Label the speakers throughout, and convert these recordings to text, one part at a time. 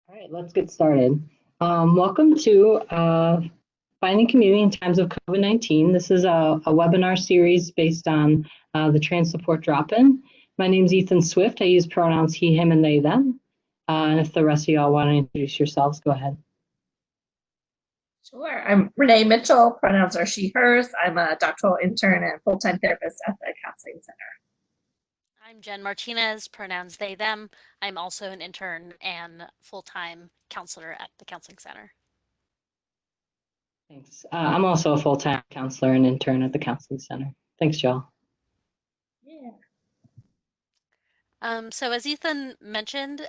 Speaker 1: All right, let's get started. Welcome to Finding Community in Times of COVID-19. This is a webinar series based on the trans support drop-in. My name is Ethan Swift. I use pronouns he, him, and they, them. And if the rest of y'all want to introduce yourselves, go ahead.
Speaker 2: Sure. I'm Renee Mitchell. Pronouns are she, hers. I'm a doctoral intern and full-time therapist at the Counseling Center.
Speaker 3: I'm Jen Martinez, pronouns they, them. I'm also an intern and full-time counselor at the Counseling Center.
Speaker 1: Thanks. I'm also a full-time counselor and intern at the Counseling Center. Thanks, y'all.
Speaker 2: Yeah.
Speaker 3: So as Ethan mentioned,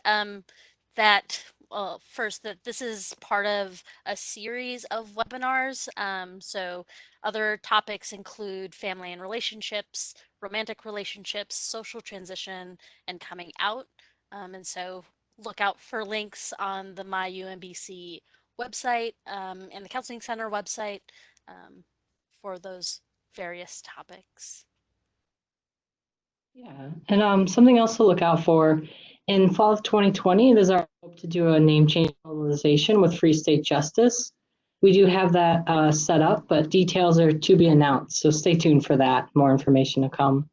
Speaker 3: first that this is part of a series of webinars. So other topics include family and relationships, romantic relationships, social transition, and coming out. And so look out for links on the My UMBC website and the Counseling Center website for those various topics.
Speaker 1: Yeah, and something else to look out for. In fall of 2020, it is our hope to do a name change mobilization with Free State Justice. We do have that set up, but details are to be announced, so stay tuned for that. More information to come.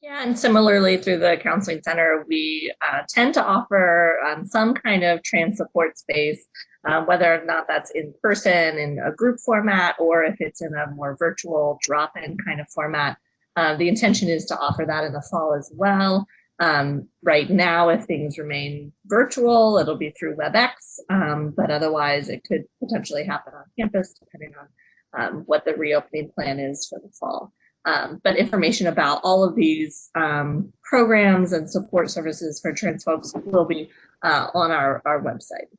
Speaker 2: Yeah, and similarly through the Counseling Center, we tend to offer some kind of trans support space, whether or not that's in person in a group format or if it's in a more virtual drop-in kind of format. The intention is to offer that in the fall as well. Right now, if things remain virtual, it'll be through WebEx, but otherwise it could potentially happen on campus depending on what the reopening plan is for the fall. But information about all of these programs and support services for trans folks will be on our website.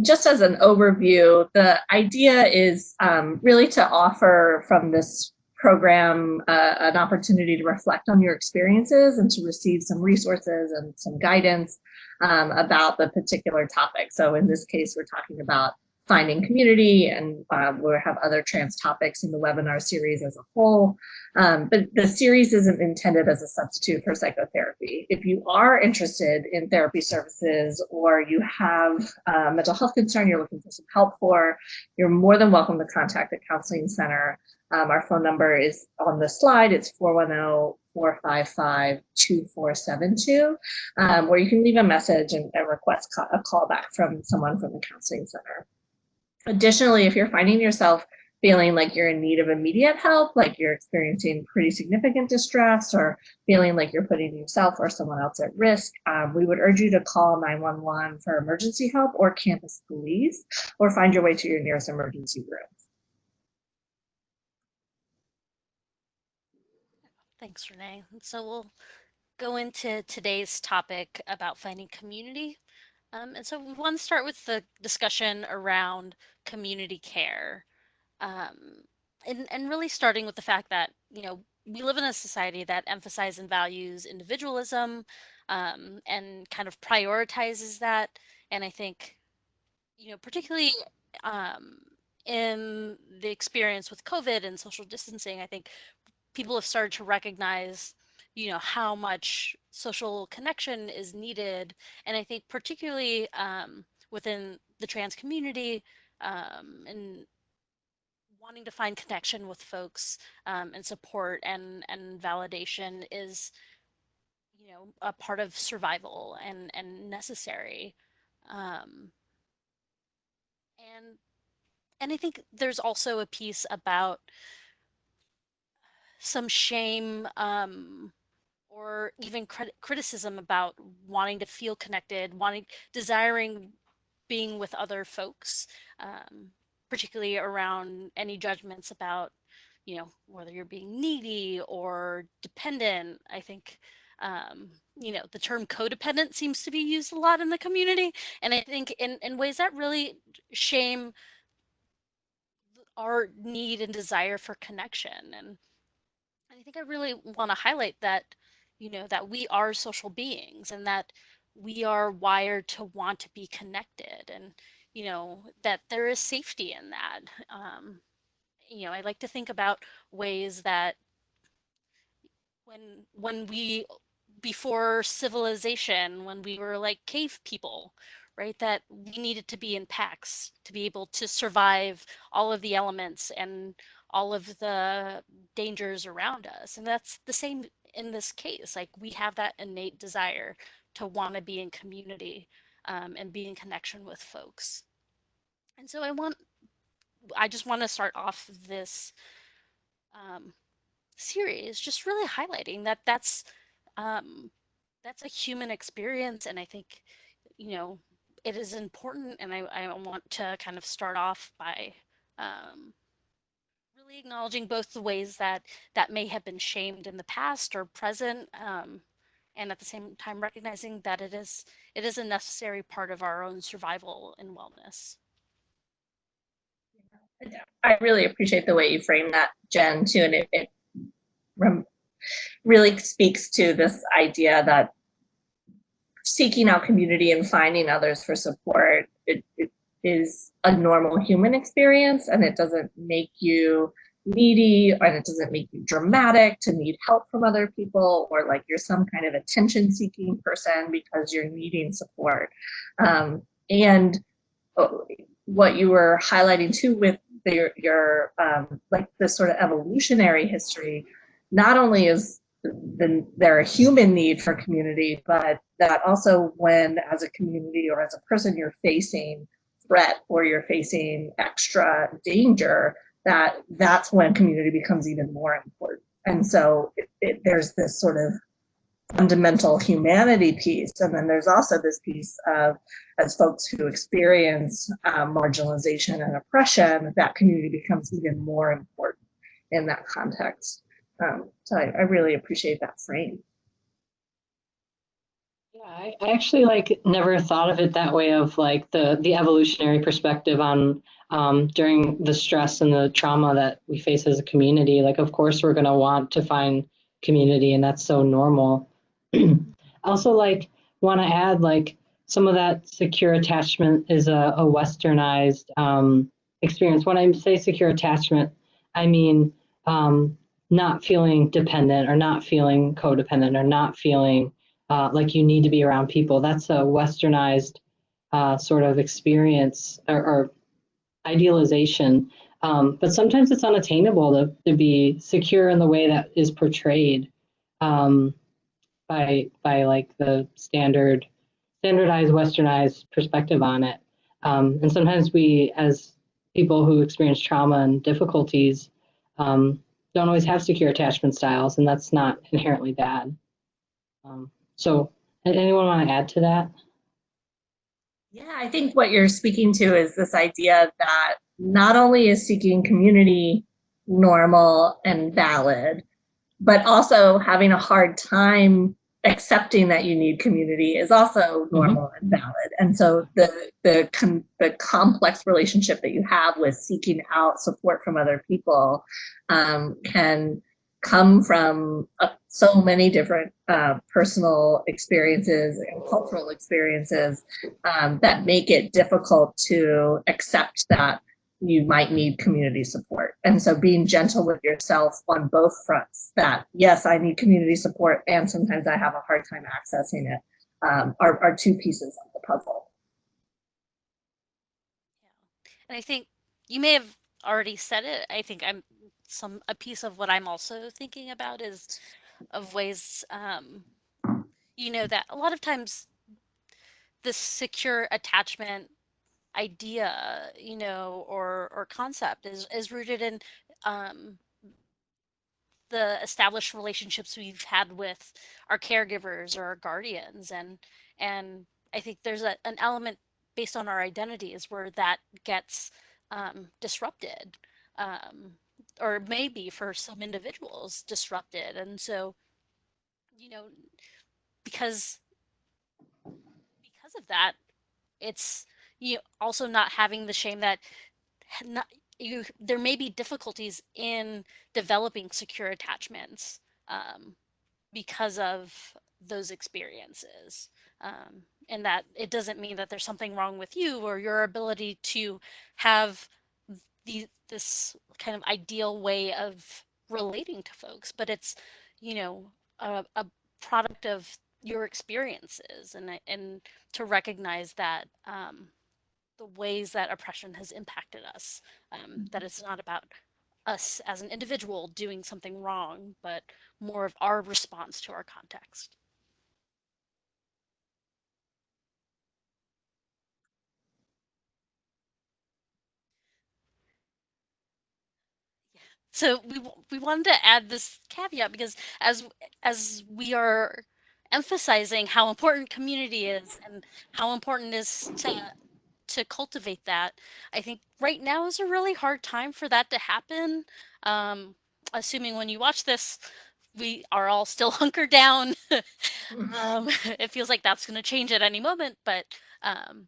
Speaker 2: Just as an overview, the idea is really to offer from this program an opportunity to reflect on your experiences and to receive some resources and some guidance about the particular topic. So in this case, we're talking about finding community, and we'll have other trans topics in the webinar series as a whole. But the series isn't intended as a substitute for psychotherapy. If you are interested in therapy services or you have a mental health concern you're looking for some help for, you're more than welcome to contact the Counseling Center. Our phone number is on the slide. It's 410-455-2472, where you can leave a message and request a call back from someone from the Counseling Center. Additionally, if you're finding yourself feeling like you're in need of immediate help, like you're experiencing pretty significant distress or feeling like you're putting yourself or someone else at risk, we would urge you to call 911 for emergency help or campus police, or find your way to your nearest emergency room.
Speaker 3: Thanks, Renee. So we'll go into today's topic about finding community. And so we want to start with the discussion around community care. And really starting with the fact that, we live in a society that emphasizes and values individualism and kind of prioritizes that. And I think, particularly um, in the experience with COVID and social distancing, I think people have started to recognize how much social connection is needed, and I think particularly within the trans community and wanting to find connection with folks and support and validation is a part of survival and necessary, um, and and I think there's also a piece about some shame or even criticism about wanting to feel connected, desiring being with other folks, particularly around any judgments about, whether you're being needy or dependent. I think, the term codependent seems to be used a lot in the community. And I think in ways that really shame our need and desire for connection. And I think I really want to highlight that, that we are social beings and that we are wired to want to be connected, and, that there is safety in that. I like to think about ways that when we before civilization, when we were like cave people, right? That we needed to be in packs to be able to survive all of the elements and all of the dangers around us. And that's the same in this case. Like, we have that innate desire to want to be in community, and be in connection with folks. And so I just want to start off this um, series just really highlighting that um, that's a human experience. And I think, it is important. And I want to kind of start off by um, really acknowledging both the ways that may have been shamed in the past or present, and at the same time recognizing that it is a necessary part of our own survival and wellness.
Speaker 2: I really appreciate the way you frame that, Jen, too, and it really speaks to this idea that seeking out community and finding others for support, it is a normal human experience, and it doesn't make you needy, and it doesn't make you dramatic to need help from other people, or like you're some kind of attention-seeking person because you're needing support. And what you were highlighting too with your like this sort of evolutionary history, not only is there a human need for community, but that also when as a community or as a person you're facing threat or you're facing extra danger, that's when community becomes even more important. And so there's this sort of fundamental humanity piece. And then there's also this piece of, as folks who experience marginalization and oppression, that community becomes even more important in that context. So I really appreciate that frame.
Speaker 1: Yeah, I actually like never thought of it that way, of like the evolutionary perspective on during the stress and the trauma that we face as a community. Like, of course, we're going to want to find community, and that's so normal. Also, like, want to add, like, some of that secure attachment is a westernized experience. When I say secure attachment, I mean not feeling dependent or not feeling codependent or not feeling like you need to be around people. That's a westernized sort of experience or idealization. But sometimes it's unattainable to be secure in the way that is portrayed by like the standardized westernized perspective on it. And sometimes we, as people who experience trauma and difficulties, don't always have secure attachment styles, and that's not inherently bad. So anyone want to add to that?
Speaker 2: Yeah, I think what you're speaking to is this idea that not only is seeking community normal and valid, but also having a hard time accepting that you need community is also normal and valid. And so the complex relationship that you have with seeking out support from other people can come from so many different personal experiences and cultural experiences that make it difficult to accept that you might need community support. And so being gentle with yourself on both fronts, that yes, I need community support and sometimes I have a hard time accessing it, are two pieces of the puzzle.
Speaker 3: Yeah. And I think you may have already said it. I think a piece of what I'm also thinking about is of ways, that a lot of times this secure attachment idea, or concept is rooted in um, the established relationships we've had with our caregivers or our guardians, and I think there's an element based on our identities where that gets disrupted, um, or maybe for some individuals disrupted. And so, you know because of that, it's also not having the shame that not you there may be difficulties in developing secure attachments, um, because of those experiences, and that it doesn't mean that there's something wrong with you or your ability to have this kind of ideal way of relating to folks, but it's you know a product of your experiences, and to recognize that the ways that oppression has impacted us, that it's not about us as an individual doing something wrong, but more of our response to our context. So we wanted to add this caveat because as we are emphasizing how important community is and how important it is to cultivate that, I think right now is a really hard time for that to happen. Um, Assuming when you watch this, we are all still hunkered down. It feels like that's going to change at any moment, but um,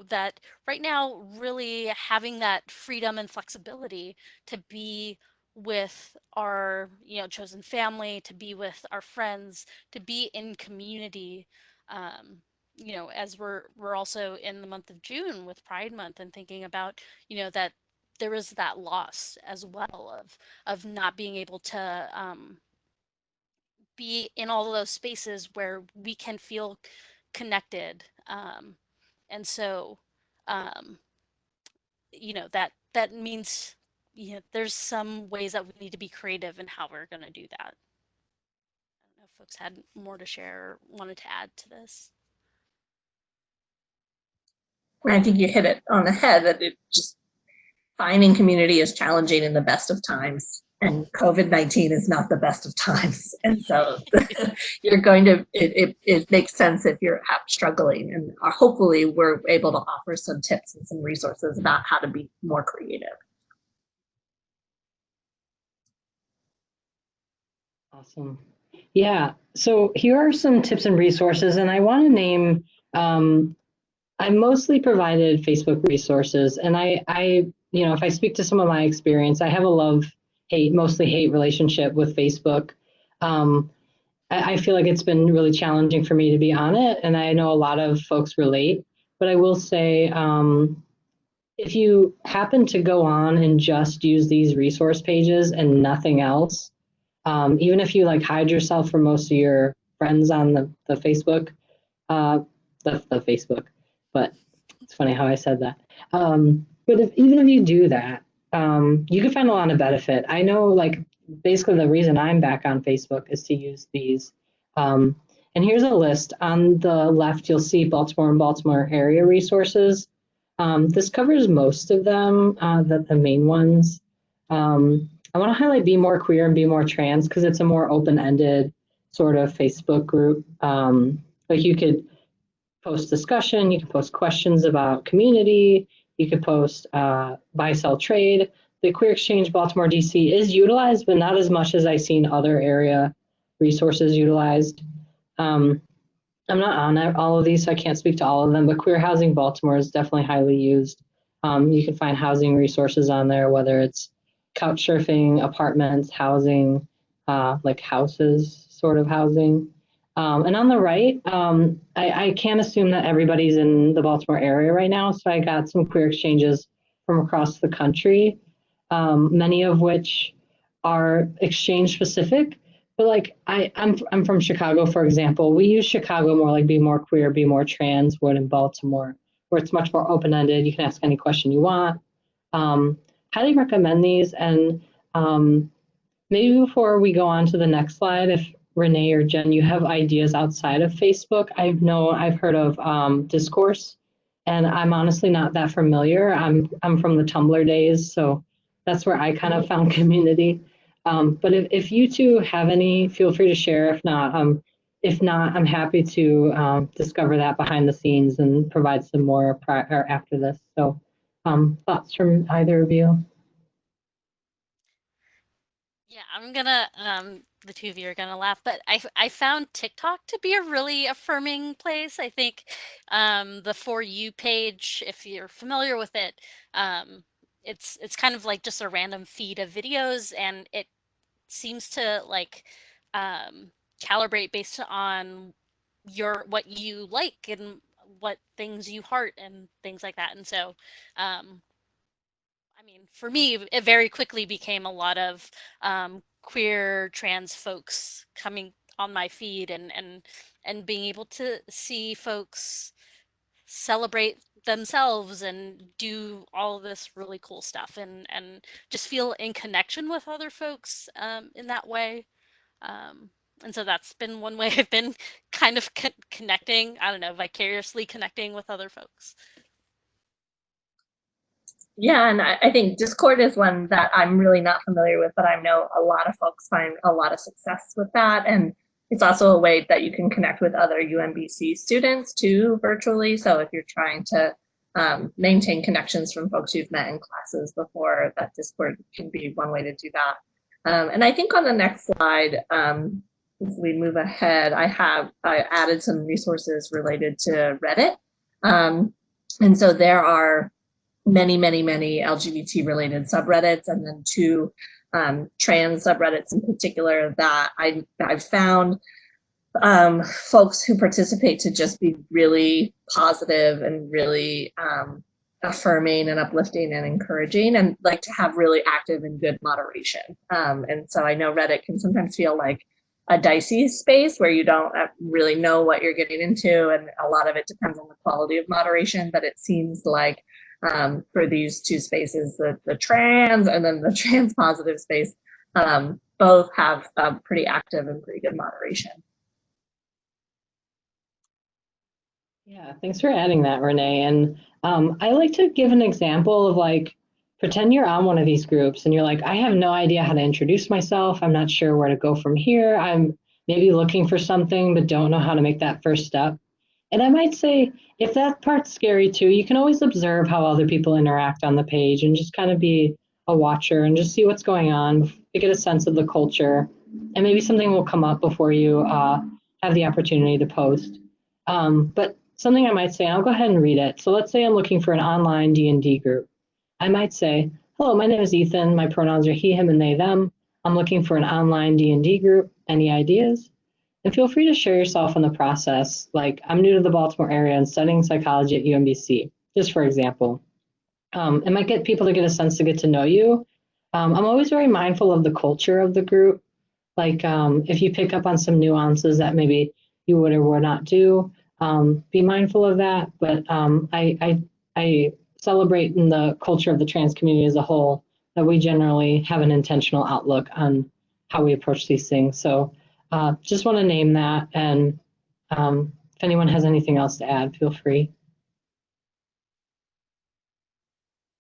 Speaker 3: that right now, really having that freedom and flexibility to be with our chosen family, to be with our friends, to be in community. As we're also in the month of June with Pride Month, and thinking about that there is that loss as well of not being able to be in all of those spaces where we can feel connected. And so, um, that means there's some ways that we need to be creative in how we're going to do that. I don't know if folks had more to share or wanted to add to this.
Speaker 2: I think you hit it on the head, that it just finding community is challenging in the best of times, and COVID-19 is not the best of times. And so you're going to, it makes sense if you're struggling, and hopefully we're able to offer some tips and some resources about how to be more creative.
Speaker 1: Awesome. Yeah. So here are some tips and resources, and I want to name, I mostly provided Facebook resources, and if I speak to some of my experience, I have a love-hate, mostly hate relationship with Facebook. I feel like it's been really challenging for me to be on it, and I know a lot of folks relate, but I will say, if you happen to go on and just use these resource pages and nothing else, even if you like hide yourself from most of your friends on the Facebook, uh, the Facebook, but it's funny how I said that. But even if you do that, you can find a lot of benefit. I know, like, basically the reason I'm back on Facebook is to use these. And here's a list. On the left, you'll see Baltimore and Baltimore area resources. This covers most of them, the main ones. I want to highlight Be More Queer and Be More Trans because it's a more open-ended sort of Facebook group. Like, you could post discussion, you can post questions about community, you could post buy, sell, trade. The Queer Exchange Baltimore DC is utilized, but not as much as I've seen other area resources utilized. I'm not on all of these, so I can't speak to all of them, but Queer Housing Baltimore is definitely highly used. You can find housing resources on there, whether it's couch surfing, apartments, housing, like houses, sort of housing. And on the right, I can't assume that everybody's in the Baltimore area right now, so I got some queer exchanges from across the country, many of which are exchange specific. But like I'm from Chicago, for example. We use Chicago more like Be More Queer, Be More Trans, where in Baltimore, where it's much more open ended. You can ask any question you want. Um, Highly recommend these. And maybe before we go on to the next slide, if Renee or Jen, you have ideas outside of Facebook, I've heard of Discourse, and I'm honestly not that familiar. I'm from the Tumblr days, so that's where I kind of found community. But if you two have any, feel free to share. If not, I'm happy to discover that behind the scenes and provide some more or after this. So, thoughts from either of you?
Speaker 3: Yeah, I'm gonna the two of you are gonna laugh, but I found TikTok to be a really affirming place. I think the For You page, if you're familiar with it, it's kind of like just a random feed of videos, and it seems to like calibrate based on what you like and what things you heart and things like that. And so I mean, for me, it very quickly became a lot of queer trans folks coming on my feed, and being able to see folks celebrate themselves and do all this really cool stuff, and just feel in connection with other folks in that way. Um, and so that's been one way I've been kind of connecting, I don't know, vicariously connecting with other folks.
Speaker 2: Yeah, and I think Discord is one that I'm really not familiar with, but I know a lot of folks find a lot of success with that. And it's also a way that you can connect with other UMBC students too, virtually. So if you're trying to maintain connections from folks you've met in classes before, that Discord can be one way to do that. And I think on the next slide, if we move ahead, I added some resources related to Reddit. And so there are many LGBT related subreddits, and then two trans subreddits in particular that I've found folks who participate to just be really positive and really affirming and uplifting and encouraging, and like to have really active and good moderation. And so I know Reddit can sometimes feel like a dicey space where you don't really know what you're getting into, and a lot of it depends on the quality of moderation, but it seems like for these two spaces, the trans and then the trans positive space, both have pretty active and pretty good moderation.
Speaker 1: Yeah, thanks for adding that, Renee. And I like to give an example of like, pretend you're on one of these groups and you're like, I have no idea how to introduce myself. I'm not sure where to go from here. I'm maybe looking for something, but don't know how to make that first step. And I might say, if that part's scary too, you can always observe how other people interact on the page and just kind of be a watcher and just see what's going on to get a sense of the culture. And maybe something will come up before you have the opportunity to post. But something I might say, I'll go ahead and read it. So let's say I'm looking for an online D&D group. I might say, hello, my name is Ethan. My pronouns are he, him, and they, them. I'm looking for an online D&D group. Any ideas? And feel free to share yourself in the process. Like, I'm new to the Baltimore area and studying psychology at UMBC, just for example. It might get people to get a sense to get to know you. I'm always very mindful of the culture of the group. Like, if you pick up on some nuances that maybe you would or would not do, be mindful of that. But I celebrate in the culture of the trans community as a whole that we generally have an intentional outlook on how we approach these things. So just want to name that. And if anyone has anything else to add, feel free.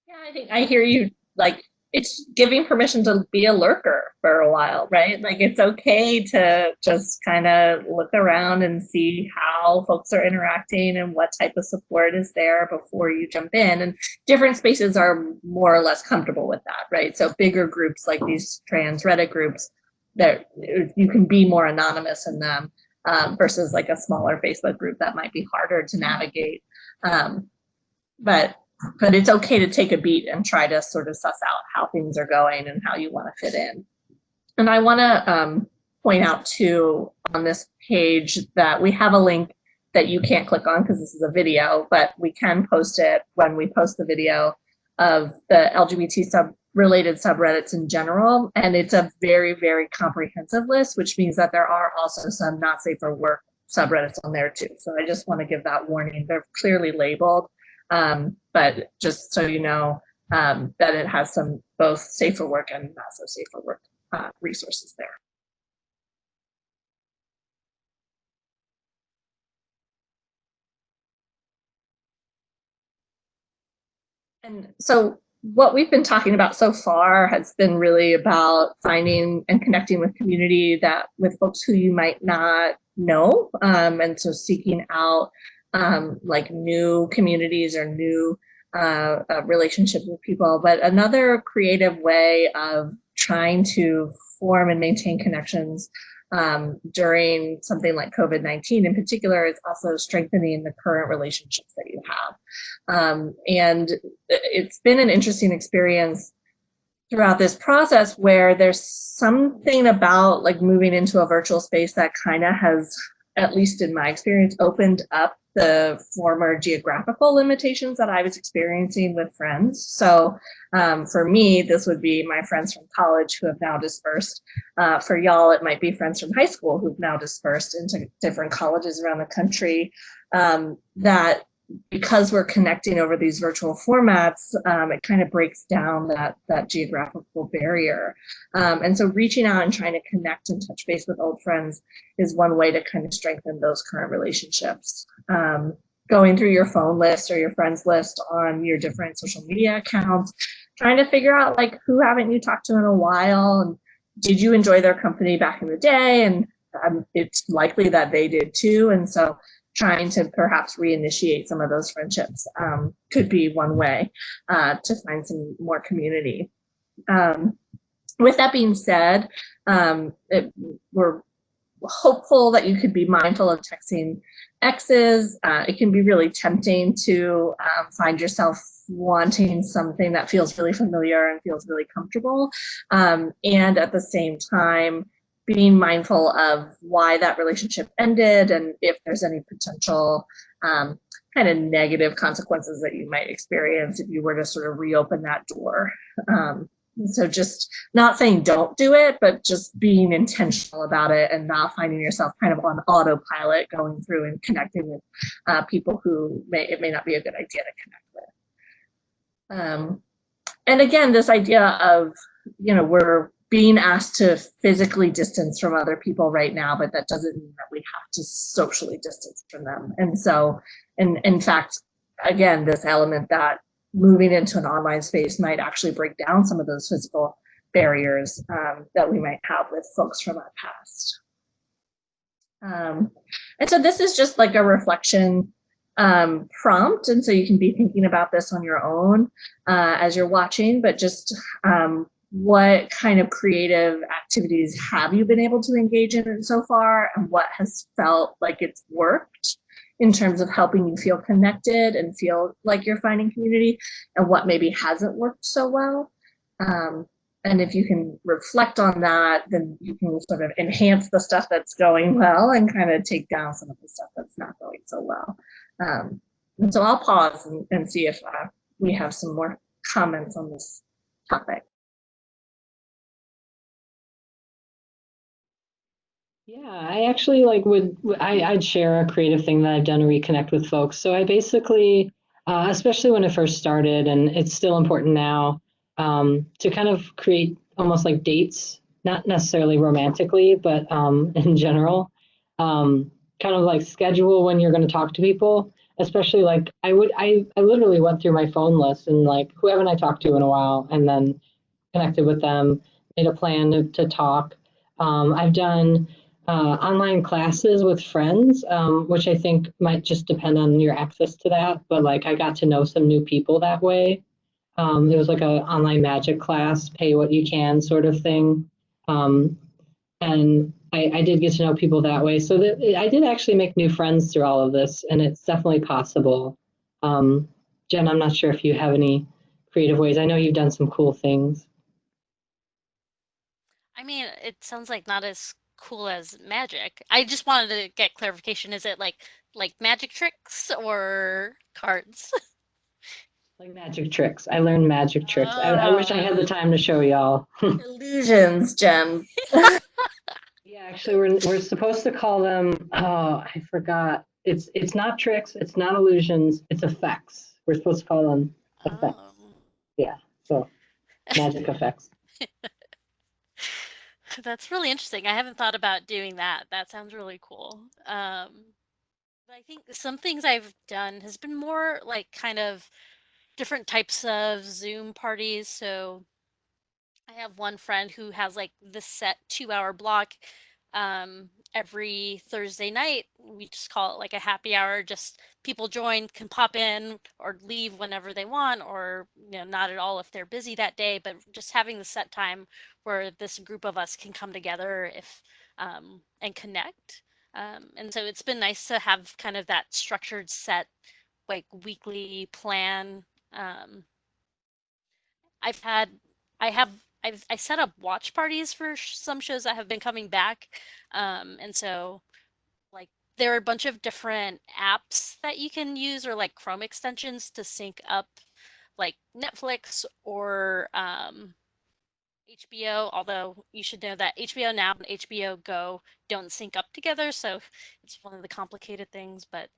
Speaker 2: Yeah, I think I hear you. Like, it's giving permission to be a lurker for a while, right? Like, it's okay to just kind of look around and see how folks are interacting and what type of support is there before you jump in. And different spaces are more or less comfortable with that, right? So bigger groups like these trans Reddit groups, that you can be more anonymous in them versus like a smaller Facebook group that might be harder to navigate. But it's okay to take a beat and try to sort of suss out how things are going and how you want to fit in. And I want to point out too on this page that we have a link that you can't click on because this is a video, but we can post it when we post the video of the LGBT related subreddits in general. And it's a very, very comprehensive list, which means that there are also some not safe for work subreddits on there too. So I just want to give that warning. They're clearly labeled. But just so you know, that it has some both safe for work and not so safe for work resources there. And so what we've been talking about so far has been really about finding and connecting with community that with folks who you might not know. And so seeking out like new communities or new relationships with people. But another creative way of trying to form and maintain connections during something like COVID-19 in particular is also strengthening the current relationships that you have. And it's been an interesting experience throughout this process where there's something about like moving into a virtual space that kind of has, at least in my experience, opened up the former geographical limitations that I was experiencing with friends. So for me, this would be my friends from college who have now dispersed. For y'all, it might be friends from high school who've now dispersed into different colleges around the country. That because we're connecting over these virtual formats, it kind of breaks down that geographical barrier. And so reaching out and trying to connect and touch base with old friends is one way to kind of strengthen those current relationships. Going through your phone list or your friends list on your different social media accounts, trying to figure out like who haven't you talked to in a while, and did you enjoy their company back in the day? And it's likely that they did too. And so trying to perhaps reinitiate some of those friendships could be one way to find some more community. With that being said, we're hopeful that you could be mindful of texting exes. It can be really tempting to find yourself wanting something that feels really familiar and feels really comfortable. And at the same time, being mindful of why that relationship ended and if there's any potential kind of negative consequences that you might experience if you were to sort of reopen that door. So just not saying don't do it, but just being intentional about it and not finding yourself kind of on autopilot going through and connecting with people who it may not be a good idea to connect with. And again, this idea of, we're being asked to physically distance from other people right now, but that doesn't mean that we have to socially distance from them. And so, in fact, again, this element that moving into an online space might actually break down some of those physical barriers that we might have with folks from our past. And so this is just like a reflection prompt, and so you can be thinking about this on your own as you're watching, but just what kind of creative activities have you been able to engage in so far, and what has felt like it's worked in terms of helping you feel connected and feel like you're finding community, and what maybe hasn't worked so well. And if you can reflect on that, then you can sort of enhance the stuff that's going well and kind of take down some of the stuff that's not going so well. And so I'll pause and see if we have some more comments on this topic.
Speaker 1: Yeah, I actually I'd share a creative thing that I've done to reconnect with folks. So I basically, especially when it first started, and it's still important now, to kind of create almost like dates, not necessarily romantically, but in general, kind of like schedule when you're going to talk to people. Especially like I literally went through my phone list and like who haven't I talked to in a while, and then connected with them, made a plan to talk. I've done online classes with friends, which I think might just depend on your access to that. But like I got to know some new people that way. It was like an online magic class, pay what you can sort of thing. And I did get to know people that way. So that I did actually make new friends through all of this, and it's definitely possible. Jen, I'm not sure if you have any creative ways. I know you've done some cool things.
Speaker 3: I mean, it sounds like not as cool as magic. I just wanted to get clarification. Is it like magic tricks or cards?
Speaker 1: Like magic tricks. I learned magic tricks. I wish I had the time to show y'all.
Speaker 2: Illusions, Jen.
Speaker 1: Yeah, actually, we're supposed to call them. Oh, I forgot. It's not tricks. It's not illusions. It's effects. We're supposed to call them effects.
Speaker 3: Oh.
Speaker 1: Yeah. So magic effects.
Speaker 3: That's really interesting. I haven't thought about doing that. That sounds really cool. But I think some things I've done has been more like kind of different types of Zoom parties. So I have one friend who has like this set 2-hour block every Thursday night. We just call it like a happy hour. Just people join, can pop in or leave whenever they want, or not at all if they're busy that day. But just having the set time where this group of us can come together if and connect. And so it's been nice to have kind of that structured set, like weekly plan. Um, I've had, I have, I set up watch parties for some shows that have been coming back, and so like there are a bunch of different apps that you can use, or like Chrome extensions to sync up like Netflix or HBO, although you should know that HBO Now and HBO Go don't sync up together, so it's one of the complicated things, but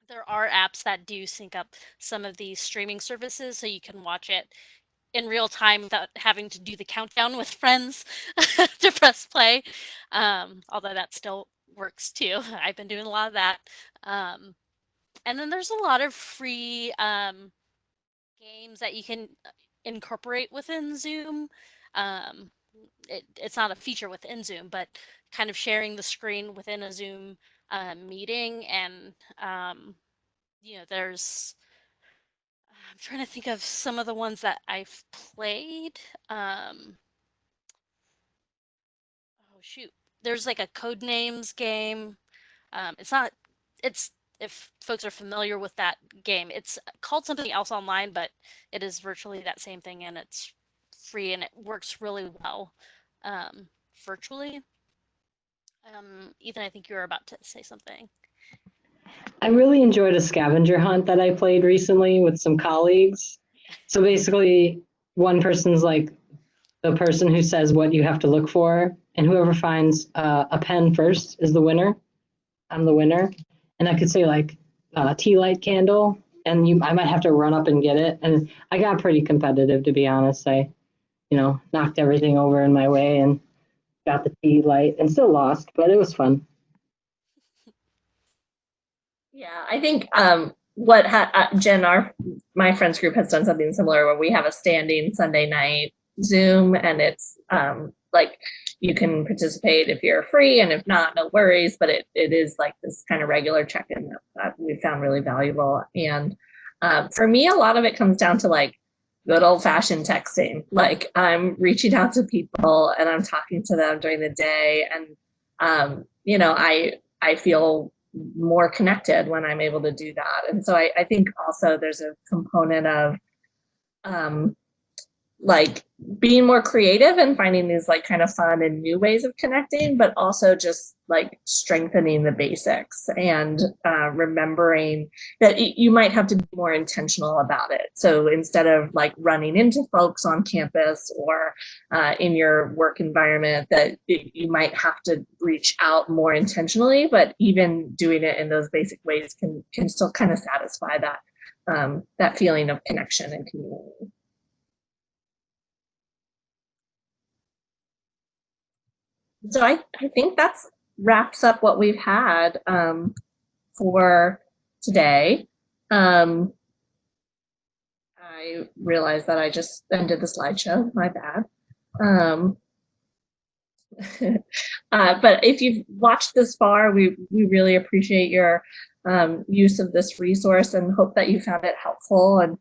Speaker 3: there are apps that do sync up some of these streaming services so you can watch it in real time without having to do the countdown with friends to press play. Although that still works too. I've been doing a lot of that. And then there's a lot of free games that you can incorporate within Zoom. Um, it's not a feature within Zoom, but kind of sharing the screen within a Zoom meeting. And, there's, I'm trying to think of some of the ones that I've played. Oh shoot. There's like a code names game. It's not, it's, if folks are familiar with that game, it's called something else online, but it is virtually that same thing, and it's free and it works really well virtually. Ethan, I think you were about to say something.
Speaker 1: I really enjoyed a scavenger hunt that I played recently with some colleagues. So basically, one person's like the person who says what you have to look for, and whoever finds a pen first is the winner. I'm the winner, and I could say like tea light candle, and I might have to run up and get it. And I got pretty competitive, to be honest. I, knocked everything over in my way and got the tea light, and still lost, but it was fun.
Speaker 2: Yeah, I think Jen, my friends group has done something similar where we have a standing Sunday night Zoom, and it's like you can participate if you're free, and if not, no worries. But it is like this kind of regular check-in that we found really valuable. And for me, a lot of it comes down to like good old-fashioned texting. Like I'm reaching out to people and I'm talking to them during the day, and I feel more connected when I'm able to do that. And so I think also there's a component of like being more creative and finding these like kind of fun and new ways of connecting, but also just like strengthening the basics and remembering that you might have to be more intentional about it. So instead of like running into folks on campus or in your work environment, that you might have to reach out more intentionally, but even doing it in those basic ways can still kind of satisfy that feeling of connection and community. So I think that's wraps up what we've had for today. I realized that I just ended the slideshow, my bad. But if you've watched this far, we really appreciate your use of this resource and hope that you found it helpful. And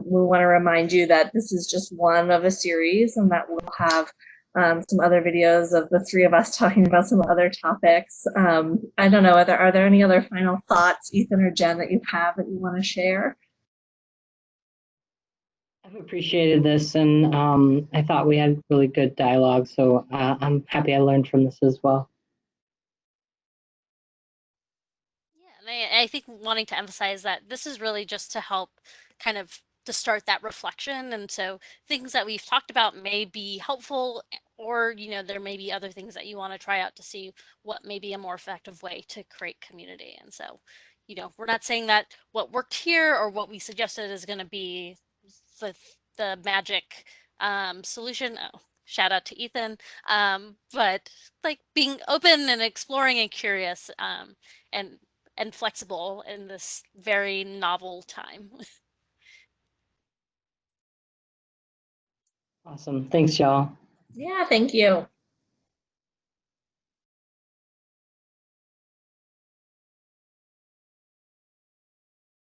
Speaker 2: we want to remind you that this is just one of a series, and that we'll have some other videos of the three of us talking about some other topics. I don't know, are there any other final thoughts, Ethan or Jen, that you have that you want to share?
Speaker 1: I've appreciated this, and I thought we had really good dialogue, so I'm happy I learned from this as well.
Speaker 3: Yeah, and I think wanting to emphasize that this is really just to help kind of to start that reflection. And so things that we've talked about may be helpful, or, there may be other things that you want to try out to see what may be a more effective way to create community. And so, we're not saying that what worked here or what we suggested is going to be the magic solution. Oh, shout out to Ethan. But like being open and exploring and curious, and flexible in this very novel time.
Speaker 1: Awesome. Thanks, y'all.
Speaker 2: Yeah, thank you.